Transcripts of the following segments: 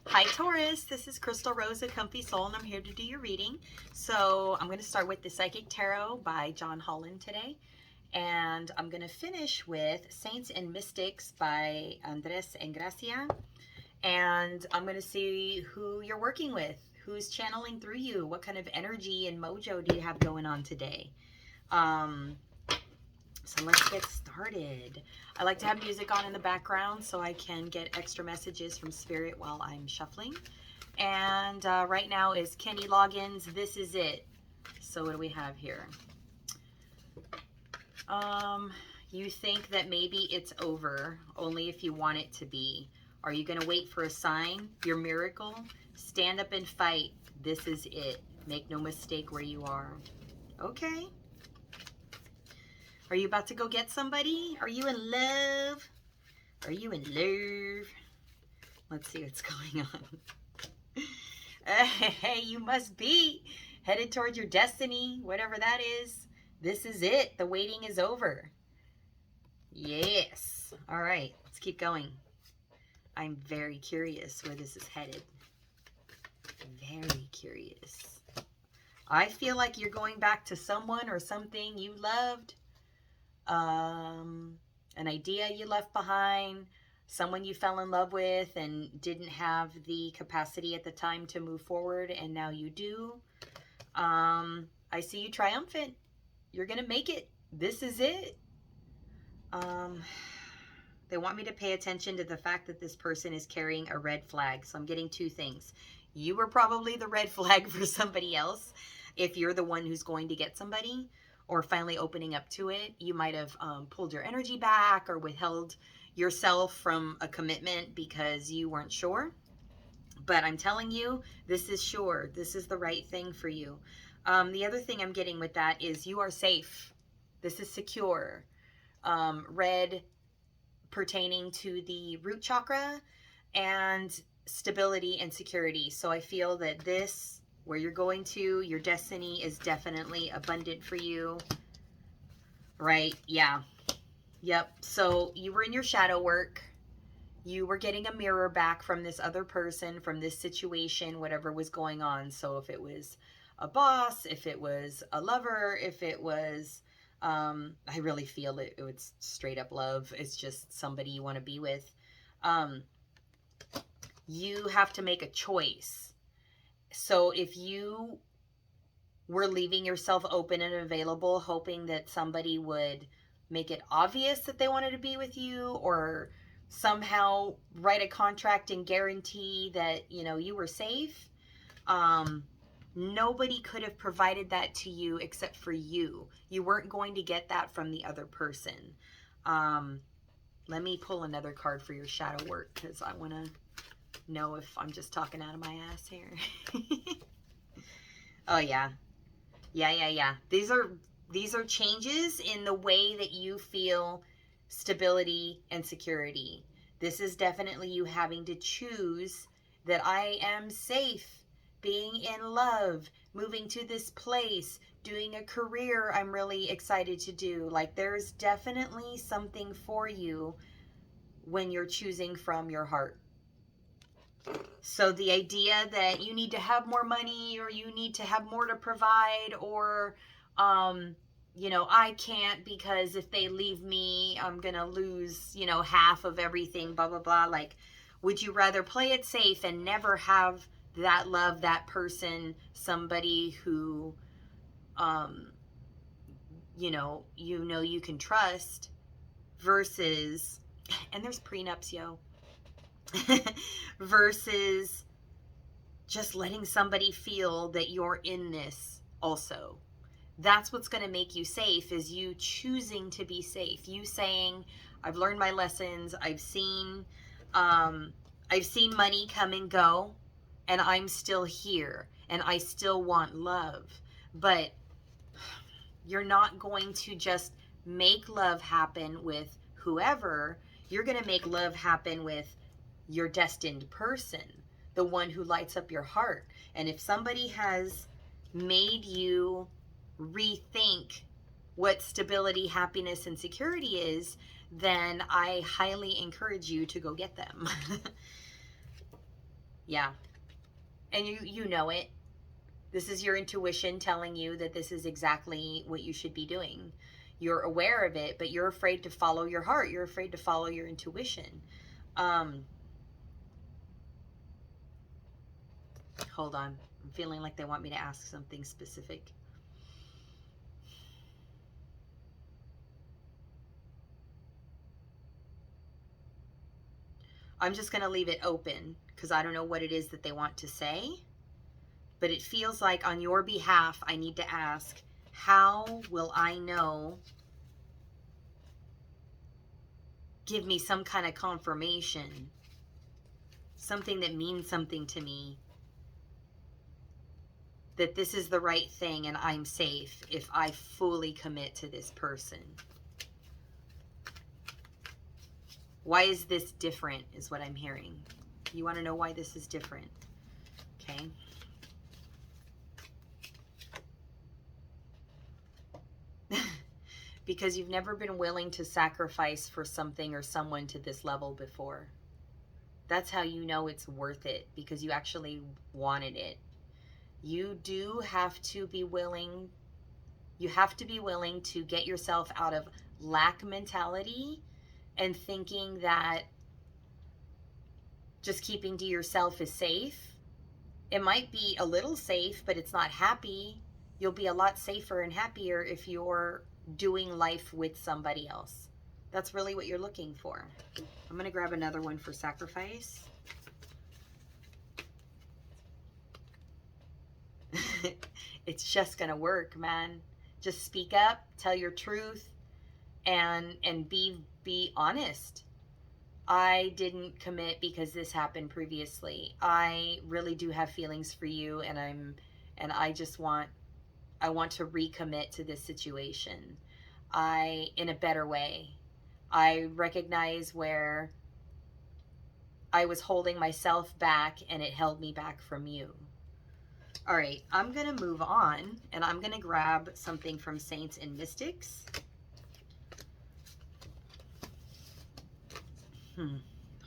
Hi Taurus, this is Crystal Rosa, Comfy Soul, and I'm here to do your reading. So I'm going to start with the Psychic Tarot by John Holland today. And I'm going to finish with Saints and Mystics by Andres and Gracia. And I'm going to see who you're working with, who's channeling through you, what kind of energy and mojo do you have going on today. So let's get started. I like to have music on in the background so I can get extra messages from Spirit while I'm shuffling. And right now is Kenny Loggins, This Is It. So what do we have here? You think that maybe it's over, only if you want it to be. Are you going to wait for a sign? Your miracle? Stand up and fight. This is it. Make no mistake where you are. Okay. Are you about to go get somebody? Are you in love? Are you in love? Let's see what's going on. Hey, you must be headed towards your destiny, whatever that is. This is it. The waiting is over. Yes. All right, let's keep going. I'm very curious where this is headed. Very curious. I feel like you're going back to someone or something you loved. An idea you left behind, someone you fell in love with and didn't have the capacity at the time to move forward, and now you do. I see you triumphant. You're gonna make it. This is it. They want me to pay attention to the fact that this person is carrying a red flag. So I'm getting two things. You were probably the red flag for somebody else. If you're the one who's going to get somebody, or finally opening up to it, you might have pulled your energy back or withheld yourself from a commitment because you weren't sure. But I'm telling you, this is sure. This is the right thing for you. The other thing I'm getting with that is you are safe. This is secure. Red pertaining to the root chakra and stability and security. So I feel that this, where you're going to, your destiny is definitely abundant for you. Right? Yeah. Yep. So you were in your shadow work. You were getting a mirror back from this other person, from this situation, whatever was going on. So if it was a boss, if it was a lover, if it was, I really feel it was straight up love. It's just somebody you want to be with. You have to make a choice. So if you were leaving yourself open and available, hoping that somebody would make it obvious that they wanted to be with you, or somehow write a contract and guarantee that, you know, you were safe, nobody could have provided that to you except for you. You weren't going to get that from the other person. Let me pull another card for your shadow work, because I want to know if I'm just talking out of my ass here. Oh yeah. Yeah. These are changes in the way that you feel stability and security. This is definitely you having to choose that I am safe, being in love, moving to this place, doing a career I'm really excited to do. Like, there's definitely something for you when you're choosing from your heart. So the idea that you need to have more money, or you need to have more to provide, or, you know, I can't because if they leave me, I'm going to lose, you know, half of everything, blah, blah, blah. Like, would you rather play it safe and never have that love, that person, somebody who, you know you can trust, versus, and there's prenups, yo. Versus just letting somebody feel that you're in this also. That's what's going to make you safe, is you choosing to be safe. You saying, I've learned my lessons. I've seen money come and go, and I'm still here, and I still want love. But you're not going to just make love happen with whoever. You're going to make love happen with your destined person, the one who lights up your heart. And if somebody has made you rethink what stability, happiness, and security is, then I highly encourage you to go get them. Yeah. And you know it. This is your intuition telling you that this is exactly what you should be doing. You're aware of it, but you're afraid to follow your heart. You're afraid to follow your intuition. Hold on. I'm feeling like they want me to ask something specific. I'm just going to leave it open because I don't know what it is that they want to say. But it feels like on your behalf, I need to ask, how will I know? Give me some kind of confirmation, something that means something to me, that this is the right thing and I'm safe if I fully commit to this person. Why is this different is what I'm hearing. You want to know why this is different? Okay. Because you've never been willing to sacrifice for something or someone to this level before. That's how you know it's worth it, because you actually wanted it. You do have to be willing. You have to be willing to get yourself out of lack mentality and thinking that just keeping to yourself is safe. It might be a little safe, but it's not happy. You'll be a lot safer and happier if you're doing life with somebody else. That's really what you're looking for. I'm going to grab another one for sacrifice. It's just going to work, man. Just speak up, tell your truth, and be honest. I didn't commit because this happened previously. I really do have feelings for you, and I want to recommit to this situation. In a better way. I recognize where I was holding myself back and it held me back from you. All right, I'm going to move on and I'm going to grab something from Saints and Mystics.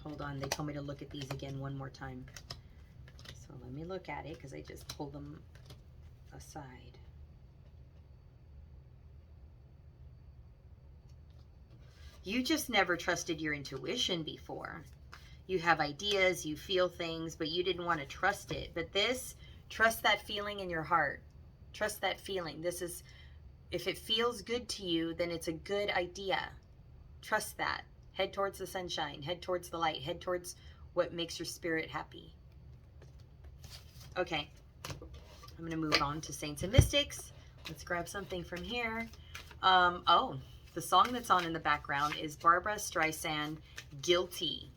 Hold on, they told me to look at these again one more time. So let me look at it because I just pulled them aside. You just never trusted your intuition before. You have ideas, you feel things, but you didn't want to trust it. But this, trust that feeling in your heart. Trust that feeling. This is, if it feels good to you, then it's a good idea. Trust that. Head towards the sunshine. Head towards the light. Head towards what makes your spirit happy. Okay. I'm going to move on to Saints and Mystics. Let's grab something from here. The song that's on in the background is Barbra Streisand, Guilty.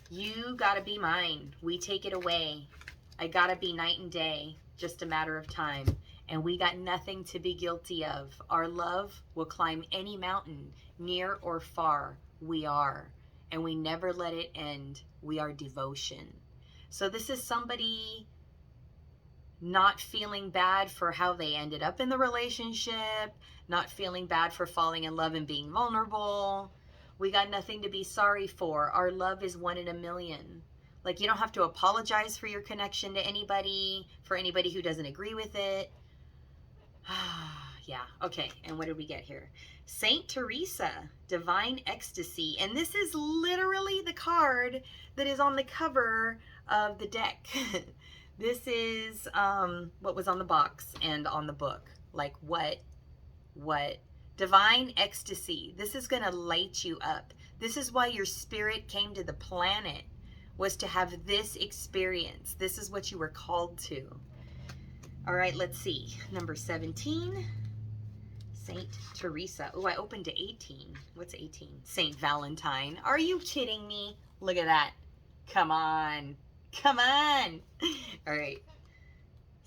You gotta be mine. We take it away. I gotta be night and day, just a matter of time. And we got nothing to be guilty of. Our love will climb any mountain, near or far. We are. And we never let it end. We are devotion. So this is somebody not feeling bad for how they ended up in the relationship, not feeling bad for falling in love and being vulnerable. We got nothing to be sorry for. Our love is 1 in a million. Like, you don't have to apologize for your connection to anybody, for anybody who doesn't agree with it. Yeah, okay, and what did we get here? Saint Teresa, Divine Ecstasy. And this is literally the card that is on the cover of the deck. This is what was on the box and on the book. Like, what? Divine Ecstasy. This is going to light you up. This is why your spirit came to the planet, was to have this experience. This is what you were called to. All right, let's see. Number 17, Saint Teresa. Oh, I opened to 18. What's 18? Saint Valentine. Are you kidding me? Look at that. Come on. Come on. All right.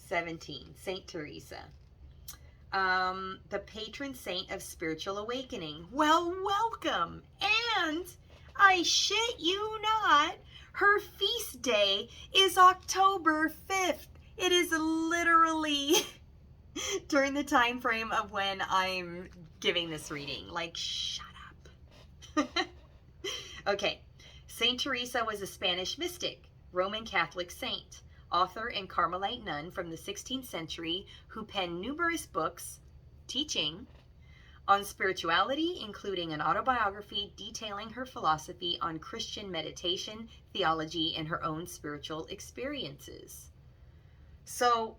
17, Saint Teresa. The patron saint of spiritual awakening. Well, welcome. And I shit you not, her feast day is October 5th. It is literally during the time frame of when I'm giving this reading. Like, shut up. Okay. Saint Teresa was a Spanish mystic, Roman Catholic saint, author and Carmelite nun from the 16th century who penned numerous books teaching on spirituality, including an autobiography detailing her philosophy on Christian meditation, theology, and her own spiritual experiences. So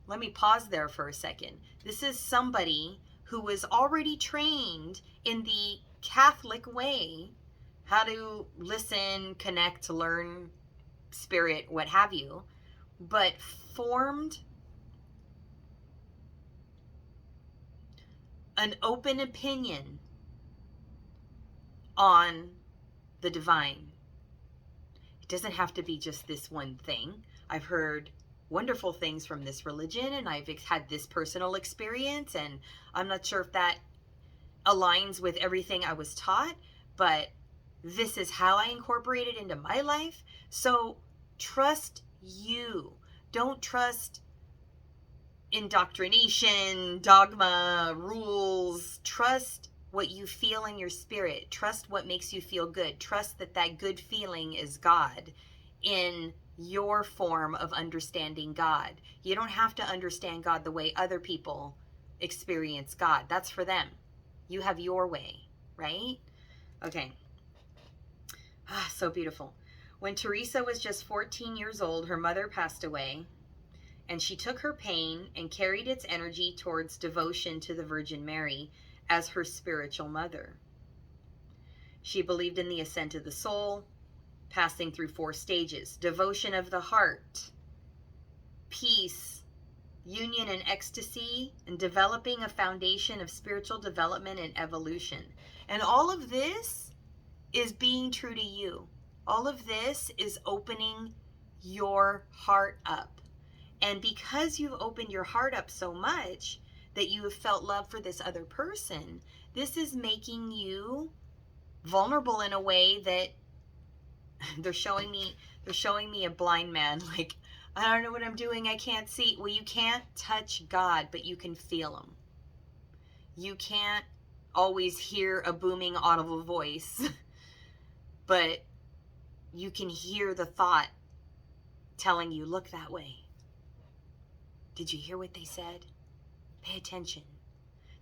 let me pause there for a second. This is somebody who was already trained in the Catholic way, how to listen, connect, learn, spirit, what have you, but formed an open opinion on the divine. It doesn't have to be just this one thing. I've heard wonderful things from this religion, and I've had this personal experience, and I'm not sure if that aligns with everything I was taught, but this is how I incorporate it into my life. So trust you. Don't trust indoctrination, dogma, rules. Trust what you feel in your spirit. Trust what makes you feel good. Trust that that good feeling is God in your form of understanding God. You don't have to understand God the way other people experience God. That's for them. You have your way, right? Okay. So beautiful. When Teresa was just 14 years old, her mother passed away, and she took her pain and carried its energy towards devotion to the Virgin Mary as her spiritual mother. She believed in the ascent of the soul, passing through 4 stages: devotion of the heart, peace, union and ecstasy, and developing a foundation of spiritual development and evolution. And all of this is being true to you. All of this is opening your heart up. And because you've opened your heart up so much that you have felt love for this other person, this is making you vulnerable in a way that they're showing me a blind man, like, I don't know what I'm doing, I can't see. Well, you can't touch God, but you can feel him. You can't always hear a booming audible voice, but you can hear the thought telling you, look that way. Did you hear what they said? Pay attention.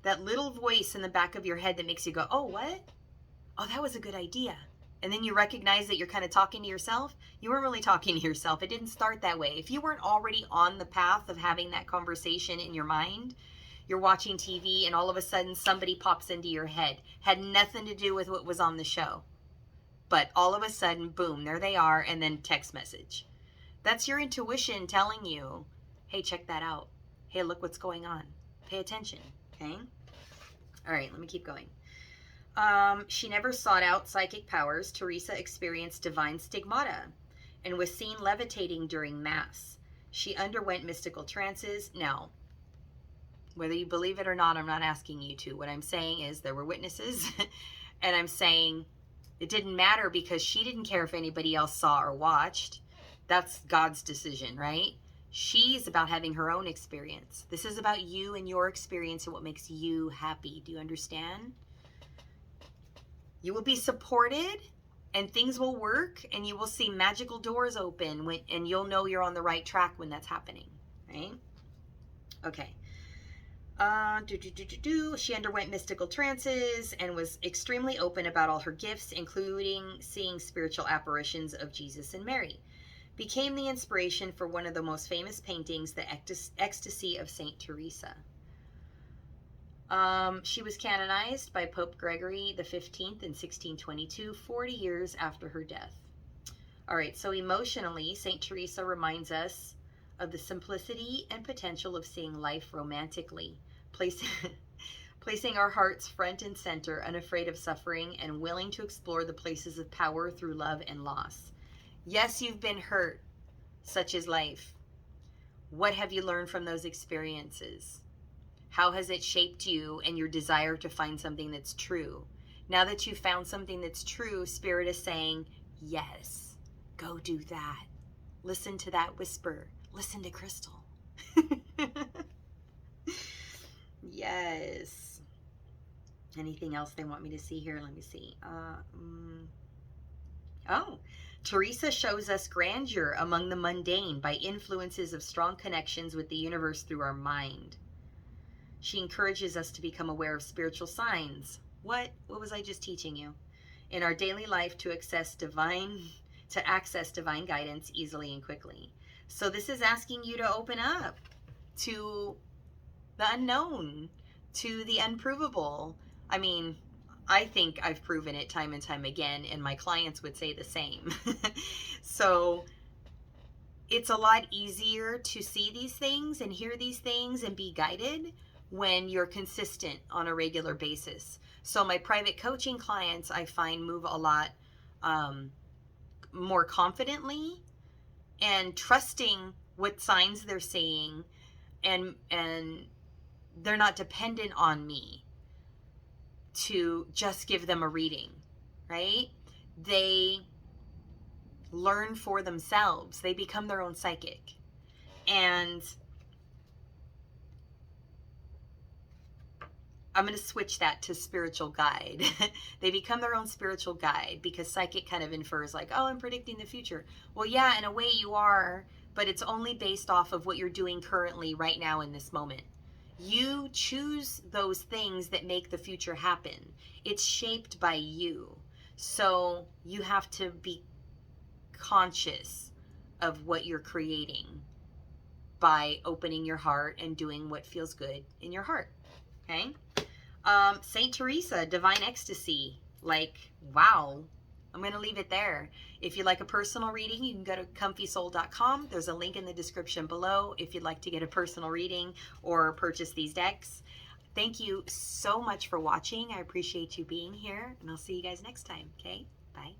That little voice in the back of your head that makes you go, oh, what? Oh, that was a good idea. And then you recognize that you're kind of talking to yourself. You weren't really talking to yourself. It didn't start that way. If you weren't already on the path of having that conversation in your mind, you're watching TV and all of a sudden somebody pops into your head. Had nothing to do with what was on the show. But all of a sudden, boom, there they are, and then text message. That's your intuition telling you, hey, check that out. Hey, look what's going on. Pay attention, okay? All right, let me keep going. She never sought out psychic powers. Teresa experienced divine stigmata and was seen levitating during Mass. She underwent mystical trances. Now, whether you believe it or not, I'm not asking you to. What I'm saying is there were witnesses, and I'm saying it didn't matter because she didn't care if anybody else saw or watched. That's God's decision, right? She's about having her own experience. This is about you and your experience and what makes you happy. Do you understand? You will be supported and things will work and you will see magical doors open and you'll know you're on the right track when that's happening, right? Okay. She underwent mystical trances and was extremely open about all her gifts, including seeing spiritual apparitions of Jesus and Mary. Became the inspiration for one of the most famous paintings, The Ecstasy of Saint Teresa. She was canonized by Pope Gregory XV in 1622, 40 years after her death. All right, so emotionally, Saint Teresa reminds us of the simplicity and potential of seeing life romantically, placing our hearts front and center, unafraid of suffering, and willing to explore the places of power through love and loss. Yes, you've been hurt. Such is life. What have you learned from those experiences? How has it shaped you and your desire to find something that's true? Now that you've found something that's true, Spirit is saying, yes, go do that. Listen to that whisper. Listen to Crystal. Yes. Anything else they want me to see here? Let me see. Oh, Teresa shows us grandeur among the mundane by influences of strong connections with the universe through our mind. She encourages us to become aware of spiritual signs. What was I just teaching you? In our daily life to access divine guidance easily and quickly. So this is asking you to open up to the unknown, to the unprovable. I mean, I think I've proven it time and time again, and my clients would say the same. So it's a lot easier to see these things and hear these things and be guided when you're consistent on a regular basis. So my private coaching clients, I find, move a lot more confidently and trusting what signs they're seeing, and they're not dependent on me to just give them a reading, right? They learn for themselves. They become their own psychic. And I'm going to switch that to spiritual guide. They become their own spiritual guide, because psychic kind of infers like, oh, I'm predicting the future. Well, yeah, in a way you are, but it's only based off of what you're doing currently right now in this moment. You choose those things that make the future happen. It's shaped by you. So you have to be conscious of what you're creating by opening your heart and doing what feels good in your heart. Okay? Saint Teresa, divine ecstasy. Like, wow. I'm going to leave it there. If you'd like a personal reading, you can go to comfysoul.com. There's a link in the description below if you'd like to get a personal reading or purchase these decks. Thank you so much for watching. I appreciate you being here, and I'll see you guys next time. Okay? Bye.